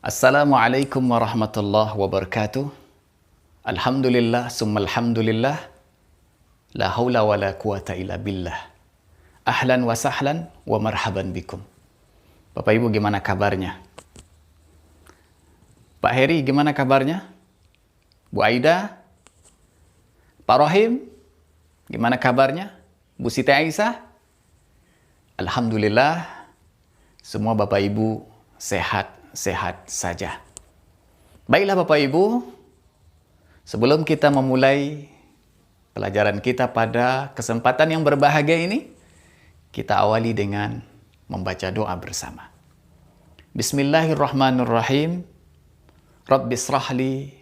Assalamualaikum warahmatullahi wabarakatuh. Alhamdulillah, summa alhamdulillah. La haula wa la quwata illa billah. Ahlan wa sahlan wa marhaban bikum. Bapak Ibu gimana kabarnya? Pak Heri gimana kabarnya? Bu Aida? Pak Rohim? Gimana kabarnya? Bu Siti Aisyah? Alhamdulillah, semua Bapak Ibu sehat saja. Baiklah Bapak Ibu, sebelum kita memulai pelajaran kita pada kesempatan yang berbahagia ini, kita awali dengan membaca doa bersama. Bismillahirrahmanirrahim. Rabbi srahli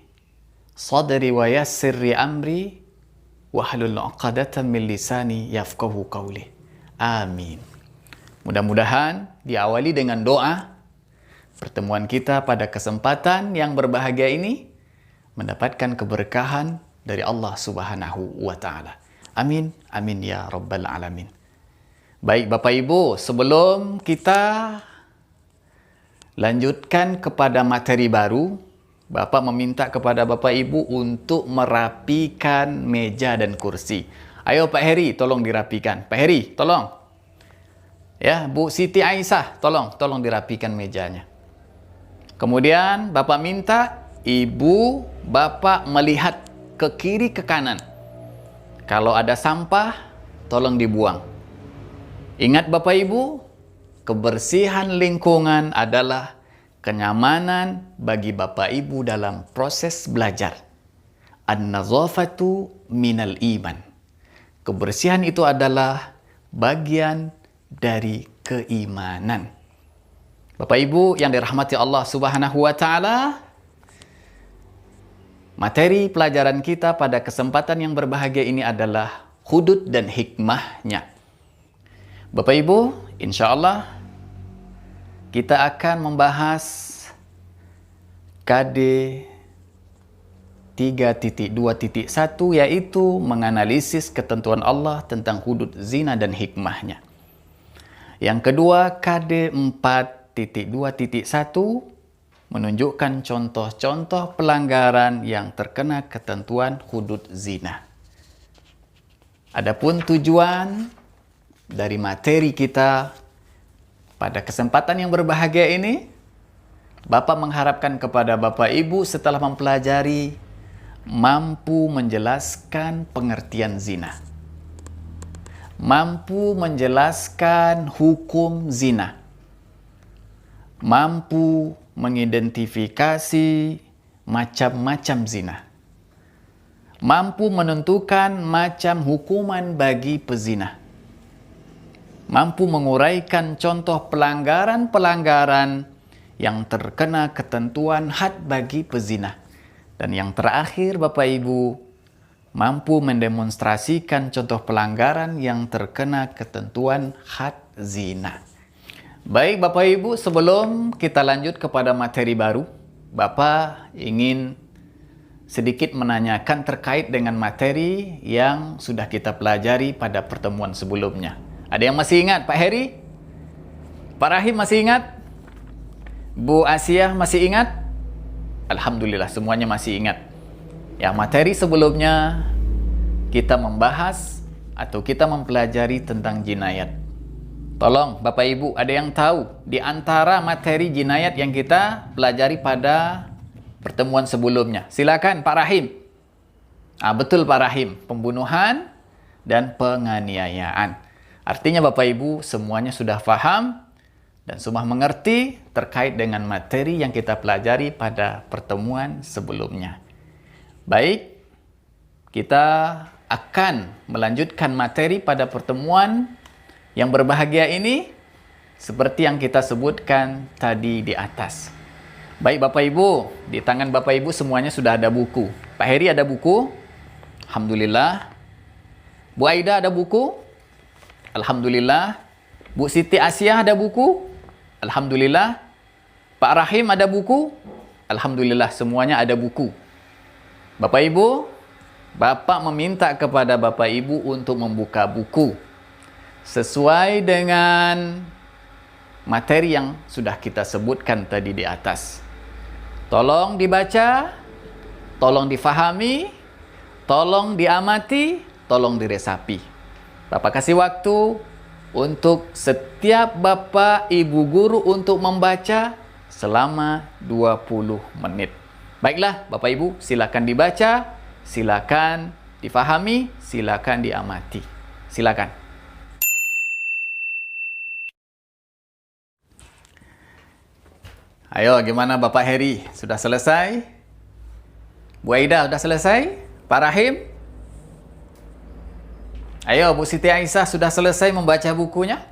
sadri wa yassirli amri wahlul 'uqdatam min lisani yafqahu qawli. Amin. Mudah-mudahan diawali dengan doa pertemuan kita pada kesempatan yang berbahagia ini mendapatkan keberkahan dari Allah Subhanahu wa Ta'ala. Amin, amin ya Rabbal Alamin. Baik Bapak Ibu, sebelum kita lanjutkan kepada materi baru, Bapak meminta kepada Bapak Ibu untuk merapikan meja dan kursi. Ayo Pak Heri, tolong dirapikan. Pak Heri, tolong. Ya, Bu Siti Aisyah, tolong dirapikan mejanya. Kemudian Bapak minta Ibu, Bapak melihat ke kiri ke kanan. Kalau ada sampah, tolong dibuang. Ingat Bapak Ibu, kebersihan lingkungan adalah kenyamanan bagi Bapak Ibu dalam proses belajar. An-nazafatu minal iman. Kebersihan itu adalah bagian dari keimanan. Bapak Ibu yang dirahmati Allah Subhanahu wa Ta'ala, materi pelajaran kita pada kesempatan yang berbahagia ini adalah hudud dan hikmahnya. Bapak Ibu, insya Allah kita akan membahas KD 3.2.1, yaitu menganalisis ketentuan Allah tentang hudud zina dan hikmahnya. Yang kedua, KD 4.2.1 menunjukkan contoh-contoh pelanggaran yang terkena ketentuan hudud zina. Adapun tujuan dari materi kita pada kesempatan yang berbahagia ini, Bapak mengharapkan kepada Bapak Ibu setelah mempelajari mampu menjelaskan pengertian zina, mampu menjelaskan hukum zina, mampu mengidentifikasi macam-macam zina, mampu menentukan macam hukuman bagi pezina, mampu menguraikan contoh pelanggaran-pelanggaran yang terkena ketentuan had bagi pezina, dan yang terakhir Bapak Ibu, mampu mendemonstrasikan contoh pelanggaran yang terkena ketentuan had zina. Baik Bapak Ibu, sebelum kita lanjut kepada materi baru, Bapak ingin sedikit menanyakan terkait dengan materi yang sudah kita pelajari pada pertemuan sebelumnya. Ada yang masih ingat Pak Heri? Pak Rahim masih ingat? Bu Asia masih ingat? Alhamdulillah semuanya masih ingat. Ya, materi sebelumnya kita membahas atau kita mempelajari tentang jinayat. Tolong Bapak Ibu, ada yang tahu di antara materi jinayat yang kita pelajari pada pertemuan sebelumnya? Silakan Pak Rahim. Betul Pak Rahim, pembunuhan dan penganiayaan. Artinya Bapak Ibu semuanya sudah paham dan sudah mengerti terkait dengan materi yang kita pelajari pada pertemuan sebelumnya. Baik, kita akan melanjutkan materi pada pertemuan yang berbahagia ini seperti yang kita sebutkan tadi di atas. Baik Bapak Ibu, di tangan Bapak Ibu semuanya sudah ada buku. Pak Heri ada buku? Alhamdulillah. Bu Aida ada buku? Alhamdulillah. Bu Siti Aisyah ada buku? Alhamdulillah. Pak Rahim ada buku? Alhamdulillah, semuanya ada buku. Bapak Ibu, Bapak meminta kepada Bapak Ibu untuk membuka buku sesuai dengan materi yang sudah kita sebutkan tadi di atas. Tolong dibaca, tolong difahami, tolong diamati, tolong diresapi. Bapak kasih waktu untuk setiap Bapak Ibu guru untuk membaca selama 20 menit. Baiklah Bapak Ibu, silakan dibaca, silakan difahami, silakan diamati. Silakan. Ayo, gimana Bapak Heri? Sudah selesai? Bu Aida, sudah selesai? Pak Rahim? Ayo, Bu Siti Aisyah sudah selesai membaca bukunya?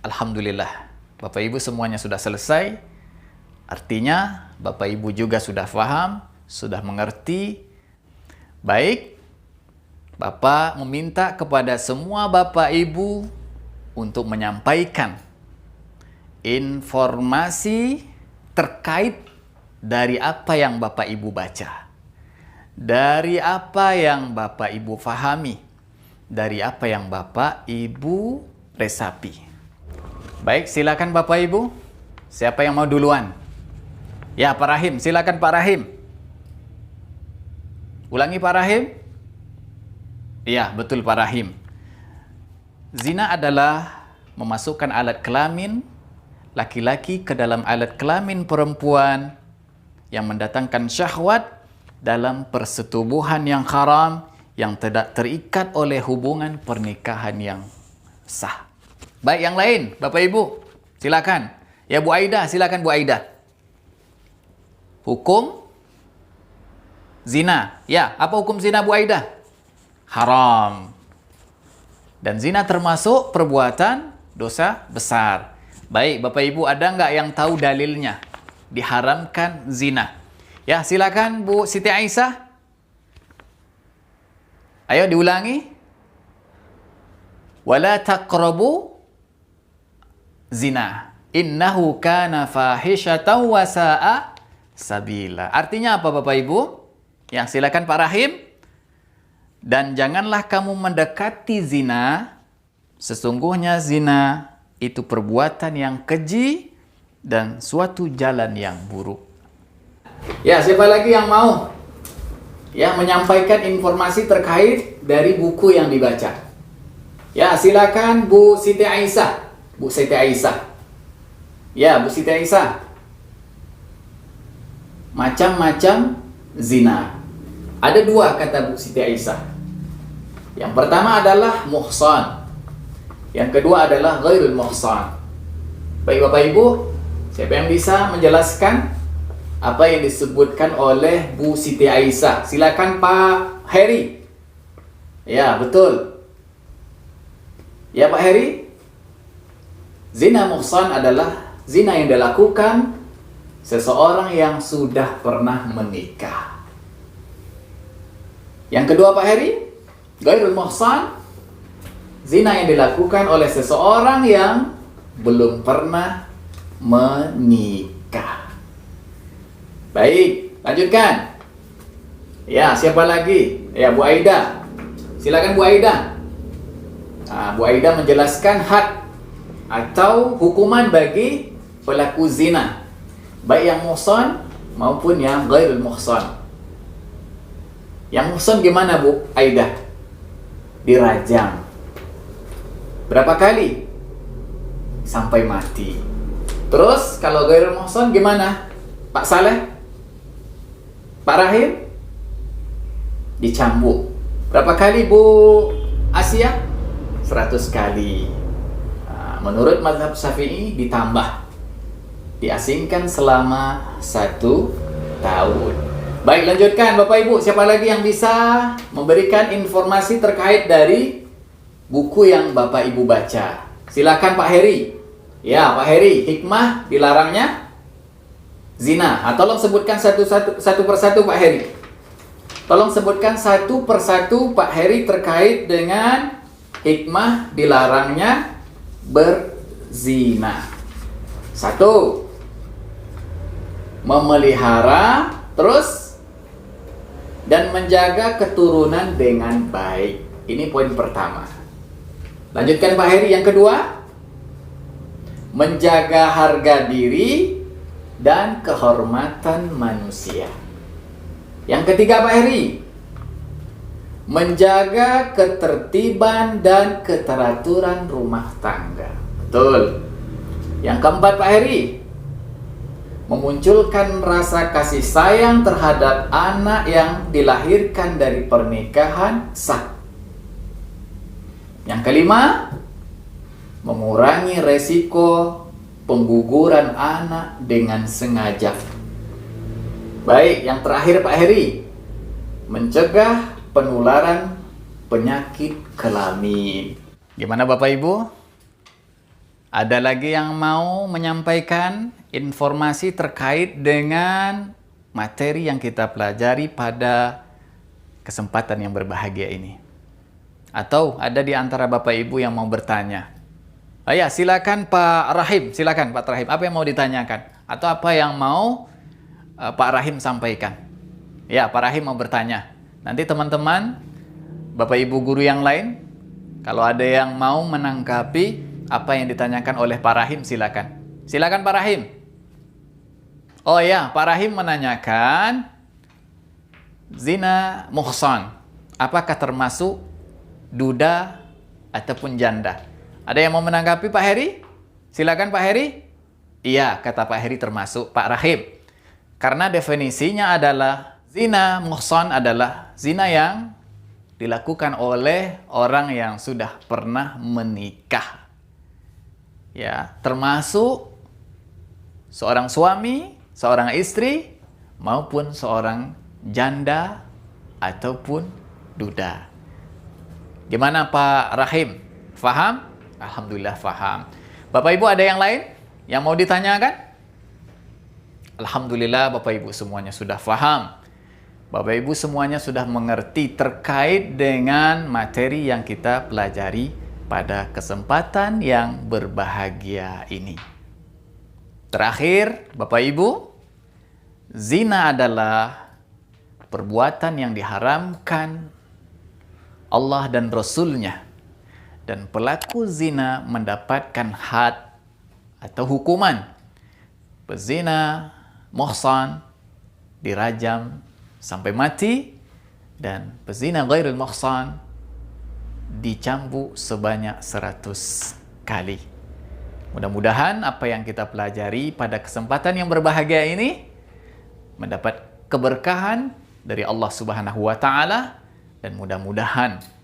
Alhamdulillah. Bapak Ibu semuanya sudah selesai. Artinya, Bapak Ibu juga sudah paham, sudah mengerti. Baik, Bapak meminta kepada semua Bapak Ibu untuk menyampaikan informasi terkait dari apa yang Bapak Ibu baca, dari apa yang Bapak Ibu fahami, dari apa yang Bapak Ibu resapi. Baik, silakan Bapak Ibu. Siapa yang mau duluan? Ya, Pak Rahim. Silakan Pak Rahim. Ulangi Pak Rahim. Iya, betul Pak Rahim. Zina adalah memasukkan alat kelamin laki-laki ke dalam alat kelamin perempuan yang mendatangkan syahwat dalam persetubuhan yang haram yang tidak terikat oleh hubungan pernikahan yang sah. Baik, yang lain, Bapak Ibu, silakan. Ya, Bu Aida, silakan Bu Aida. Hukum zina. Ya, apa hukum zina Bu Aida? Haram. Dan zina termasuk perbuatan dosa besar. Baik, Bapak Ibu, ada nggak yang tahu dalilnya diharamkan zina? Ya, silakan Bu Siti Aisyah. Ayo diulangi. Wala taqrabu zina. Innahu kana fahishatan wa sa'a sabila. Artinya apa Bapak Ibu? Ya, silakan Pak Rahim. Dan janganlah kamu mendekati zina. Sesungguhnya zina itu perbuatan yang keji dan suatu jalan yang buruk. Ya, siapa lagi yang mau ya menyampaikan informasi terkait dari buku yang dibaca? Ya, silakan Bu Siti Aisyah. Bu Siti Aisyah. Ya, Bu Siti Aisyah. Macam-macam zina. Ada dua kata Bu Siti Aisyah. Yang pertama adalah muhsan. Yang kedua adalah ghairul muhsan. Baik Bapak Ibu, siapa yang bisa menjelaskan apa yang disebutkan oleh Bu Siti Aisyah? Silakan Pak Heri. Ya, betul. Ya Pak Heri. Zina muhsan adalah zina yang dilakukan seseorang yang sudah pernah menikah. Yang kedua Pak Heri, ghairul muhsan, zina yang dilakukan oleh seseorang yang belum pernah menikah. Baik, lanjutkan. Ya, siapa lagi? Ya, Bu Aida. Silakan Bu Aida. Nah, Bu Aida menjelaskan hak atau hukuman bagi pelaku zina, baik yang muhsan maupun yang ghairul muhsan. Yang muhsan gimana Bu Aida? Dirajam. Berapa kali? Sampai mati. Terus kalau ghairul muhsan gimana? Pak Saleh? Pak Rahim? Dicambuk. Berapa kali Bu Asia? 100 kali. Nah, menurut mazhab Syafi'i ditambah. Diasingkan selama 1 tahun. Baik, lanjutkan Bapak Ibu. Siapa lagi yang bisa memberikan informasi terkait dari buku yang Bapak Ibu baca? Silakan Pak Heri. Ya, Pak Heri, hikmah dilarangnya zina. Tolong sebutkan satu persatu Pak Heri. Tolong sebutkan satu persatu Pak Heri terkait dengan hikmah dilarangnya berzina. 1. Memelihara, terus dan menjaga keturunan dengan baik. Ini poin pertama. Lanjutkan Pak Heri. Yang kedua, menjaga harga diri dan kehormatan manusia. Yang ketiga Pak Heri, menjaga ketertiban dan keteraturan rumah tangga. Betul. Yang keempat Pak Heri, memunculkan rasa kasih sayang terhadap anak yang dilahirkan dari pernikahan sah. Yang kelima, mengurangi resiko pengguguran anak dengan sengaja. Baik, yang terakhir Pak Heri, mencegah penularan penyakit kelamin. Gimana Bapak Ibu? Ada lagi yang mau menyampaikan informasi terkait dengan materi yang kita pelajari pada kesempatan yang berbahagia ini? Atau ada di antara Bapak Ibu yang mau bertanya? Ya, silakan Pak Rahim, silakan Pak Rahim. Apa yang mau ditanyakan? Atau apa yang mau Pak Rahim sampaikan? Ya, Pak Rahim mau bertanya. Nanti teman-teman, Bapak Ibu guru yang lain, kalau ada yang mau menanggapi apa yang ditanyakan oleh Pak Rahim, silakan. Silakan Pak Rahim. Oh ya, Pak Rahim menanyakan, zina muhsan, apakah termasuk duda ataupun janda? Ada yang mau menanggapi Pak Heri? Silakan Pak Heri. Iya, kata Pak Heri termasuk Pak Rahim. Karena definisinya adalah zina muhsan adalah zina yang dilakukan oleh orang yang sudah pernah menikah. Ya, termasuk seorang suami, seorang istri, maupun seorang janda ataupun duda. Gimana Pak Rahim? Faham? Alhamdulillah faham. Bapak Ibu ada yang lain yang mau ditanyakan? Alhamdulillah Bapak Ibu semuanya sudah faham. Bapak Ibu semuanya sudah mengerti terkait dengan materi yang kita pelajari pada kesempatan yang berbahagia ini. Terakhir, Bapak Ibu, zina adalah perbuatan yang diharamkan Allah dan Rasul-Nya. Dan pelaku zina mendapatkan had atau hukuman. Pezina, muhsan, dirajam sampai mati. Dan pezina ghairul muhsan dicambuk sebanyak 100 kali. Mudah-mudahan apa yang kita pelajari pada kesempatan yang berbahagia ini mendapat keberkahan dari Allah Subhanahu wa taala dan mudah-mudahan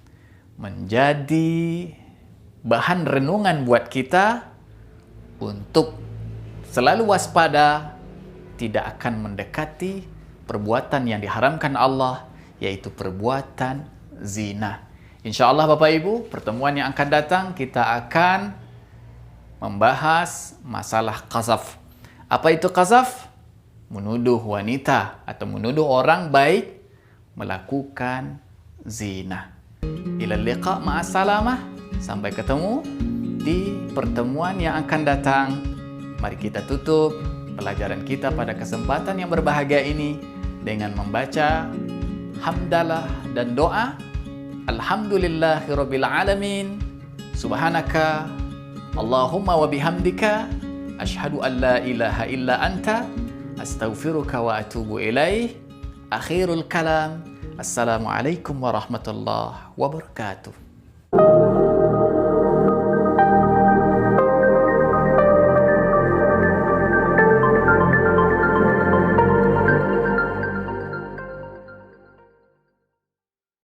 menjadi bahan renungan buat kita untuk selalu waspada tidak akan mendekati perbuatan yang diharamkan Allah, yaitu perbuatan zina. Insya Allah Bapak Ibu, pertemuan yang akan datang kita akan membahas masalah qazaf. Apa itu qazaf? Menuduh wanita atau menuduh orang baik melakukan zina. Ila liqa ma'assalamah. Sampai ketemu di pertemuan yang akan datang. Mari kita tutup pelajaran kita pada kesempatan yang berbahagia ini dengan membaca hamdalah dan doa. Alhamdulillahirabbil alamin. Subhanaka Allahumma wa bihamdika asyhadu an la ilaha illa anta astaghfiruka wa atubu ilaih. Akhirul kalam. Assalamualaikum warahmatullahi wabarakatuh.